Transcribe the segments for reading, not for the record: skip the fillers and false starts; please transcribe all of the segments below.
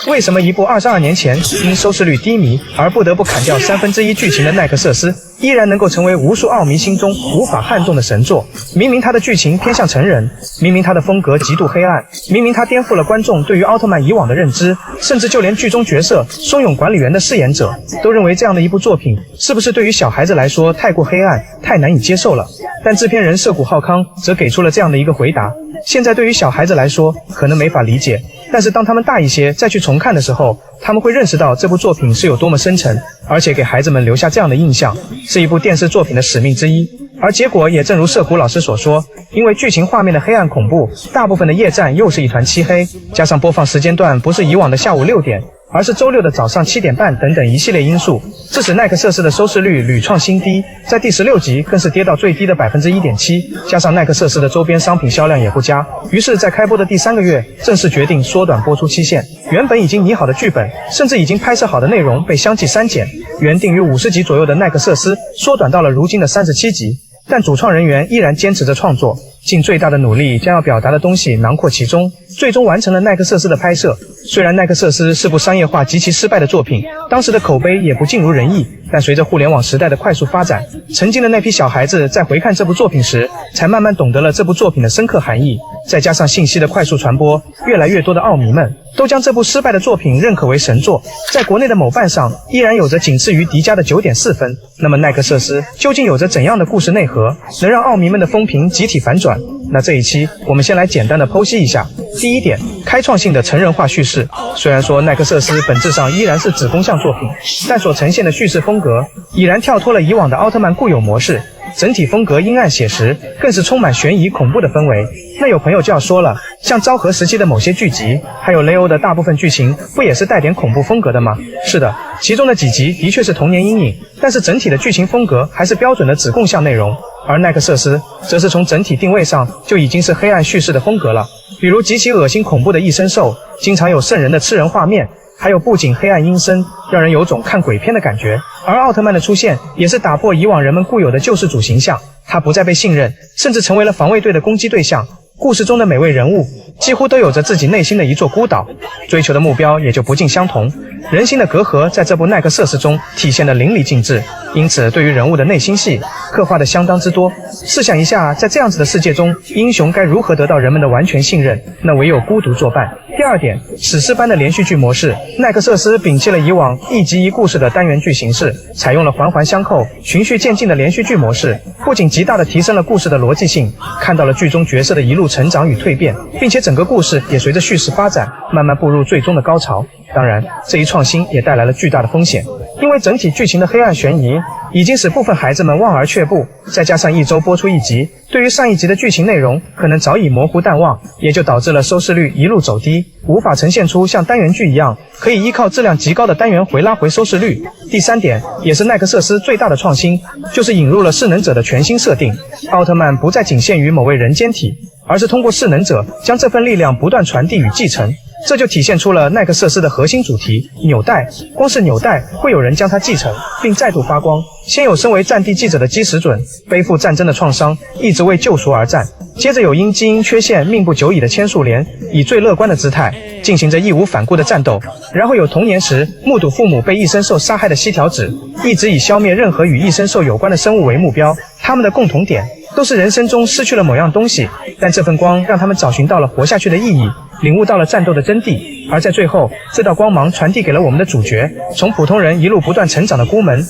为什么一部22年前因收视率低迷而不得不砍掉1/3剧情的奈克瑟斯，依然能够成为无数奥迷心中无法撼动的神作？明明它的剧情偏向成人，明明它的风格极度黑暗，明明它颠覆了观众对于奥特曼以往的认知，甚至就连剧中角色松永管理员的饰演者都认为这样的一部作品是不是对于小孩子来说太过黑暗，太难以接受了？但制片人涉谷浩康则给出了这样的一个回答：现在对于小孩子来说可能没法理解，但是当他们大一些再去重看的时候，他们会认识到这部作品是有多么深沉，而且给孩子们留下这样的印象，是一部电视作品的使命之一。而结果也正如涉谷老师所说，因为剧情画面的黑暗恐怖，大部分的夜战又是一团漆黑，加上播放时间段不是以往的下午6点，而是周六的早上7点半等等一系列因素，致使奈克瑟斯的收视率屡创新低，在第16集更是跌到最低的 1.7%， 加上奈克瑟斯的周边商品销量也不佳，于是在开播的第3个月正式决定缩短播出期限。原本已经拟好的剧本，甚至已经拍摄好的内容被相继删减，原定于50集左右的奈克瑟斯缩短到了如今的37集。但主创人员依然坚持着创作，尽最大的努力将要表达的东西囊括其中，最终完成了奈克瑟斯的拍摄。虽然奈克瑟斯是部商业化极其失败的作品，当时的口碑也不尽如人意，但随着互联网时代的快速发展，曾经的那批小孩子在回看这部作品时，才慢慢懂得了这部作品的深刻含义。再加上信息的快速传播，越来越多的奥迷们都将这部失败的作品认可为神作，在国内的某瓣上依然有着仅次于迪迦的 9.4 分。那么奈克瑟斯究竟有着怎样的故事内核，能让奥迷们的风评集体反转？那这一期我们先来简单的剖析一下。第一点，开创性的成人化叙事。虽然说奈克瑟斯本质上依然是子宫向作品，但所呈现的叙事风格已然跳脱了以往的奥特曼固有模式，整体风格阴暗写实，更是充满悬疑恐怖的氛围。那有朋友就要说了，像昭和时期的某些剧集，还有雷欧的大部分剧情，不也是带点恐怖风格的吗？是的，其中的几集的确是童年阴影，但是整体的剧情风格还是标准的子供向内容。而奈克瑟斯则是从整体定位上就已经是黑暗叙事的风格了，比如极其恶心恐怖的异身兽，经常有圣人的吃人画面，还有布景黑暗阴森，让人有种看鬼片的感觉。而奥特曼的出现也是打破以往人们固有的救世主形象，他不再被信任，甚至成为了防卫队的攻击对象。故事中的每位人物几乎都有着自己内心的一座孤岛，追求的目标也就不尽相同，人心的隔阂在这部奈克瑟斯中体现得淋漓尽致。因此对于人物的内心戏刻画的相当之多。试想一下，在这样子的世界中，英雄该如何得到人们的完全信任？那唯有孤独作伴。第二点，史诗般的连续剧模式。奈克瑟斯摒弃了以往一集一故事的单元剧形式，采用了环环相扣、循序渐进的连续剧模式，不仅极大地提升了故事的逻辑性，看到了剧中角色的一路成长与蜕变，并且整个故事也随着叙事发展慢慢步入最终的高潮。当然，这一创新也带来了巨大的风险，因为整体剧情的黑暗悬疑已经使部分孩子们望而却步，再加上一周播出一集，对于上一集的剧情内容可能早已模糊淡忘，也就导致了收视率一路走低，无法呈现出像单元剧一样可以依靠质量极高的单元回拉回收视率。第三点，也是奈克瑟斯最大的创新，就是引入了势能者的全新设定。奥特曼不再仅限于某位人间体，而是通过势能者将这份力量不断传递与继承，这就体现出了奈克瑟斯的核心主题纽带。光是纽带会有人将它继承并再度发光，先有身为战地记者的基石准，背负战争的创伤，一直为救赎而战，接着有因基因缺陷命不久矣的千树莲，以最乐观的姿态进行着义无反顾的战斗，然后有童年时目睹父母被异身兽杀害的西条指，一直以消灭任何与异身兽有关的生物为目标。他们的共同点都是人生中失去了某样东西，但这份光让他们找寻到了活下去的意义，领悟到了战斗的真谛。而在最后，这道光芒传递给了我们的主角，从普通人一路不断成长的孤门，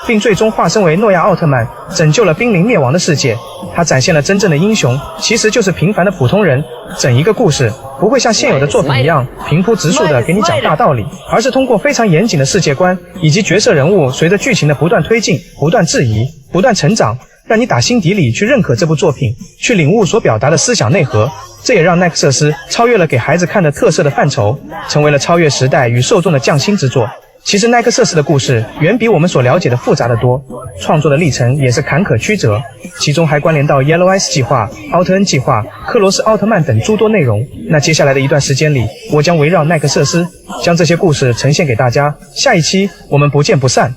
并最终化身为诺亚奥特曼，拯救了濒临灭亡的世界。他展现了真正的英雄其实就是平凡的普通人。整一个故事不会像现有的作品一样平铺直述地给你讲大道理，而是通过非常严谨的世界观以及角色人物随着剧情的不断推进、不断质疑、不断成长，让你打心底里去认可这部作品，去领悟所表达的思想内核。这也让奈克瑟斯超越了给孩子看的特色的范畴，成为了超越时代与受众的匠心之作。其实奈克瑟斯的故事远比我们所了解的复杂得多，创作的历程也是坎坷曲折，其中还关联到 Yellow Ice 计划、奥特恩计划、克罗斯奥特曼等诸多内容。那接下来的一段时间里，我将围绕奈克瑟斯将这些故事呈现给大家，下一期我们不见不散。